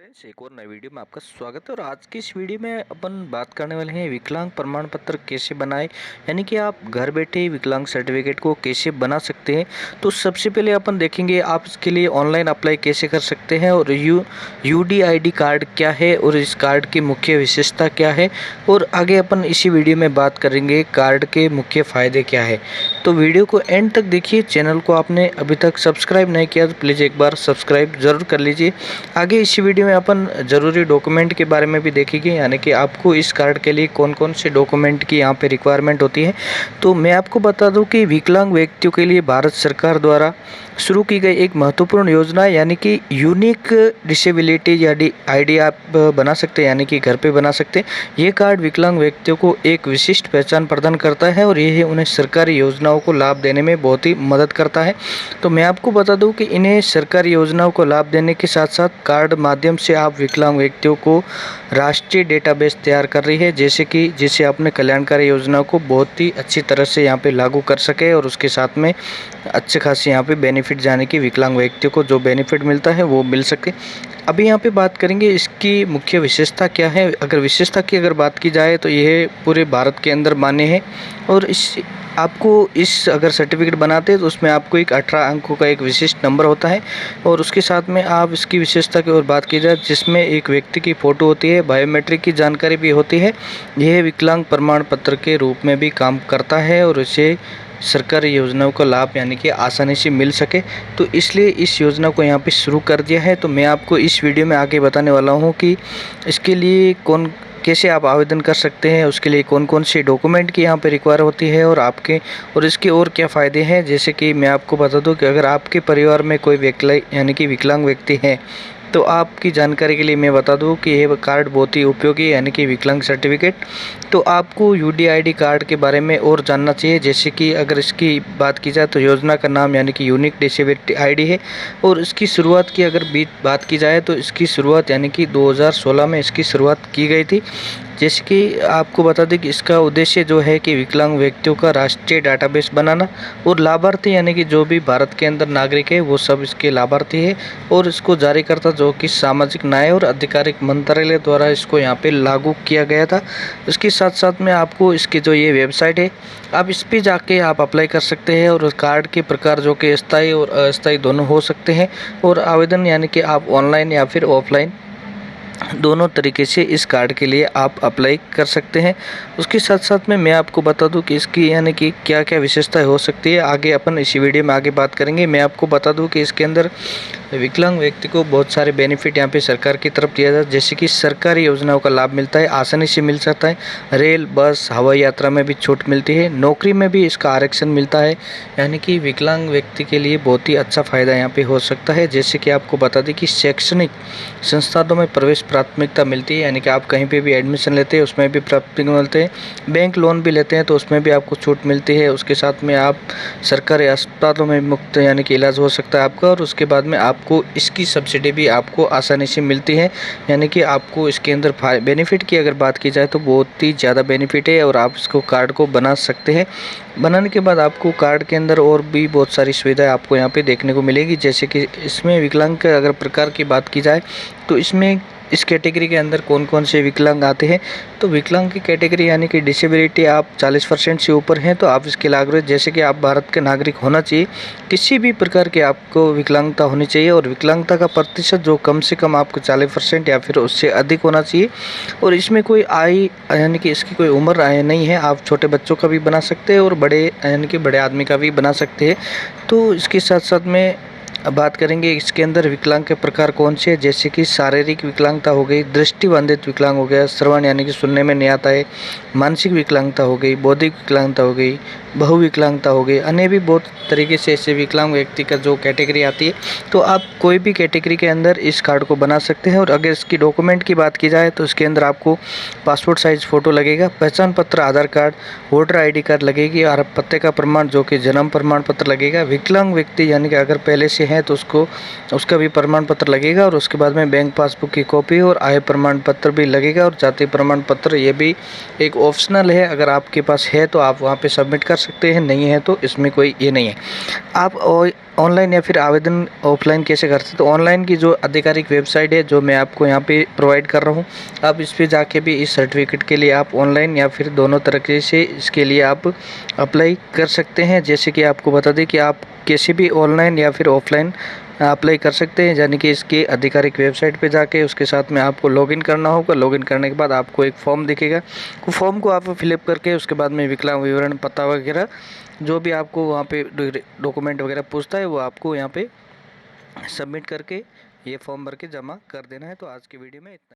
Friends, एक और नई वीडियो में आपका स्वागत है। और आज की इस वीडियो में अपन बात करने वाले हैं विकलांग प्रमाण पत्र कैसे बनाएं, यानी कि आप घर बैठे ही विकलांग सर्टिफिकेट को कैसे बना सकते हैं। तो सबसे पहले अपन देखेंगे आप इसके लिए ऑनलाइन अप्लाई कैसे कर सकते हैं, और यूडीआईडी कार्ड क्या है और इस कार्ड की मुख्य विशेषता क्या है, और आगे अपन इसी वीडियो में बात करेंगे कार्ड के मुख्य फ़ायदे क्या है। तो वीडियो को एंड तक देखिए। चैनल को आपने अभी तक सब्सक्राइब नहीं किया तो प्लीज़ एक बार सब्सक्राइब ज़रूर कर लीजिए। आगे इसी वीडियो में अपन ज़रूरी डॉक्यूमेंट के बारे में भी देखेंगे, यानी कि आपको इस कार्ड के लिए कौन कौन से डॉक्यूमेंट की यहाँ पे रिक्वायरमेंट होती है। तो मैं आपको बता दूं कि विकलांग व्यक्तियों के लिए भारत सरकार द्वारा शुरू की गई एक महत्वपूर्ण योजना है, यानी कि यूनिक डिसेबिलिटी आईडी आप बना सकते हैं, यानी कि घर पे बना सकते हैं। ये कार्ड विकलांग व्यक्तियों को एक विशिष्ट पहचान प्रदान करता है और यह उन्हें सरकारी योजनाओं को लाभ देने में बहुत ही मदद करता है। तो मैं आपको बता दूं कि इन्हें सरकारी योजनाओं को लाभ देने के साथ साथ कार्ड माध्यम से आप विकलांग व्यक्तियों को राष्ट्रीय डेटाबेस तैयार कर रही है, जैसे कि जिससे अपने कल्याणकारी योजनाओं को बहुत ही अच्छी तरह से यहाँ पे लागू कर सके और उसके साथ में अच्छे खासे यहाँ पे बेनिफिट जाने की विकलांग व्यक्तियों को जो बेनिफिट मिलता है वो मिल सके। अभी यहाँ पे बात करेंगे इसकी मुख्य विशेषता क्या है। अगर विशेषता की अगर बात की जाए तो यह पूरे भारत के अंदर मान्य है, और इस अगर सर्टिफिकेट बनाते हैं तो उसमें आपको एक 18 अंकों का एक विशिष्ट नंबर होता है, और उसके साथ में आप इसकी विशेषता की ओर बात की जाए जिसमें एक व्यक्ति की फ़ोटो होती है, बायोमेट्रिक की जानकारी भी होती है। यह विकलांग प्रमाण पत्र के रूप में भी काम करता है और इसे सरकारी योजनाओं का लाभ यानी कि आसानी से मिल सके, तो इसलिए इस योजना को यहाँ पे शुरू कर दिया है। तो मैं आपको इस वीडियो में आगे बताने वाला हूँ कि इसके लिए कैसे आप आवेदन कर सकते हैं, उसके लिए कौन कौन से डॉक्यूमेंट की यहाँ पे रिक्वायर होती है, और इसके और क्या फ़ायदे हैं। जैसे कि मैं आपको बता दूं कि अगर आपके परिवार में कोई विकलांग व्यक्ति है तो आपकी जानकारी के लिए मैं बता दूं कि यह कार्ड बहुत ही उपयोगी है, यानी कि विकलांग सर्टिफिकेट। तो आपको यूडीआईडी कार्ड के बारे में और जानना चाहिए। जैसे कि अगर इसकी बात की जाए तो योजना का नाम यानी कि यूनिक डिसेबिलिटी आईडी है, और इसकी शुरुआत की अगर बात की जाए तो इसकी शुरुआत यानी कि 2016 में इसकी शुरुआत की गई थी। जैसे कि आपको बता दें कि इसका उद्देश्य जो है कि विकलांग व्यक्तियों का राष्ट्रीय डाटाबेस बनाना, और लाभार्थी यानी कि जो भी भारत के अंदर नागरिक है वो सब इसके लाभार्थी है, और इसको जारी करता जो कि सामाजिक न्याय और आधिकारिक मंत्रालय द्वारा इसको यहाँ पे लागू किया गया था। इसके साथ साथ में आपको इसकी जो ये वेबसाइट है आप इस पर जाके आप अप्लाई कर सकते हैं, और कार्ड के प्रकार जो कि स्थायी और अस्थायी दोनों हो सकते हैं, और आवेदन यानी कि आप ऑनलाइन या फिर ऑफलाइन दोनों तरीके से इस कार्ड के लिए आप अप्लाई कर सकते हैं। उसके साथ साथ में मैं आपको बता दूं कि इसकी यानी कि क्या क्या विशेषताएं हो सकती है, आगे अपन इसी वीडियो में आगे बात करेंगे। मैं आपको बता दूं कि इसके अंदर विकलांग व्यक्ति को बहुत सारे बेनिफिट यहाँ पे सरकार की तरफ दिया जाता है, जैसे कि सरकारी योजनाओं का लाभ मिलता है, आसानी से मिल सकता है। रेल, बस, हवाई यात्रा में भी छूट मिलती है, नौकरी में भी इसका आरक्षण मिलता है, यानी कि विकलांग व्यक्ति के लिए बहुत ही अच्छा फ़ायदा यहाँ पे हो सकता है। जैसे कि आपको बता दें कि शैक्षणिक संस्थानों में प्रवेश प्राथमिकता मिलती है, यानी कि आप कहीं पे भी एडमिशन लेते हैं उसमें भी प्राथमिकता मिलते हैं। बैंक लोन भी लेते हैं तो उसमें भी आपको छूट मिलती है। उसके साथ में आप सरकारी अस्पतालों में मुफ्त यानी कि इलाज हो सकता है आपका, और उसके बाद में आपको इसकी सब्सिडी भी आपको आसानी से मिलती है। यानी कि आपको इसके अंदर बेनिफिट की अगर बात की जाए तो बहुत ही ज़्यादा बेनिफिट है, और आप इसको कार्ड को बना सकते हैं। बनाने के बाद आपको कार्ड के अंदर और भी बहुत सारी सुविधाएं आपको यहाँ पे देखने को मिलेगी। जैसे कि इसमें विकलांग के अगर प्रकार की बात की जाए तो इसमें इस कैटेगरी के अंदर कौन कौन से विकलांग आते हैं। तो विकलांग की कैटेगरी यानी कि डिसेबिलिटी आप 40% से ऊपर हैं तो आप इसके लागू हैं। जैसे कि आप भारत के नागरिक होना चाहिए, किसी भी प्रकार की आपको विकलांगता होनी चाहिए, और विकलांगता का प्रतिशत जो कम से कम आपको 40% या फिर उससे अधिक होना चाहिए। और इसमें कोई यानी कि इसकी कोई उम्र नहीं है, आप छोटे बच्चों का भी बना सकते हैं और बड़े यानी कि बड़े आदमी का भी बना सकते हैं। तो इसके साथ साथ में अब बात करेंगे इसके अंदर विकलांग के प्रकार कौन से हैं। जैसे कि शारीरिक विकलांगता हो गई, दृष्टिबाधित विकलांग हो गया, श्रवण यानी कि सुनने में नहीं आता है, मानसिक विकलांगता हो गई, बौद्धिक विकलांगता हो गई, बहुविकलांगता हो गई, अन्य भी बहुत तरीके से ऐसे विकलांग व्यक्ति का जो कैटेगरी आती है। तो आप कोई भी कैटेगरी के अंदर इस कार्ड को बना सकते हैं। और अगर इसकी डॉक्यूमेंट की बात की जाए तो इसके अंदर आपको पासपोर्ट साइज फ़ोटो लगेगा, पहचान पत्र, आधार कार्ड, वोटर ID कार्ड लगेगी, और पते का प्रमाण जो कि जन्म प्रमाण पत्र लगेगा। विकलांग व्यक्ति यानी कि अगर पहले से है तो उसका भी प्रमाण पत्र लगेगा, और उसके बाद में बैंक पासबुक की कॉपी और आय प्रमाण पत्र भी लगेगा, और जाति प्रमाण पत्र ये भी एक ऑप्शनल है, अगर आपके पास है तो आप वहाँ पे सबमिट कर सकते हैं, नहीं है तो इसमें कोई ये नहीं है। आप ऑनलाइन या फिर आवेदन ऑफलाइन कैसे कर सकते, तो ऑनलाइन की जो आधिकारिक वेबसाइट है जो मैं आपको यहाँ पे प्रोवाइड कर रहा हूँ, आप इस पे जाके भी इस सर्टिफिकेट के लिए आप ऑनलाइन या फिर दोनों तरीके से इसके लिए आप अप्लाई कर सकते हैं। जैसे कि आपको बता दें कि आप कैसे भी ऑनलाइन या फिर ऑफलाइन अप्लाई कर सकते हैं, यानी कि इसकी आधिकारिक वेबसाइट पे जाके उसके साथ में आपको लॉगिन करना होगा। लॉगिन करने के बाद आपको एक फॉर्म दिखेगा, वो फॉर्म को आप फिलअप करके उसके बाद में विकलांग विवरण, पता वगैरह जो भी आपको वहाँ पे डॉक्यूमेंट वगैरह पूछता है वो आपको यहाँ पे सबमिट करके ये फॉर्म भर के जमा कर देना है। तो आज की वीडियो में इतना।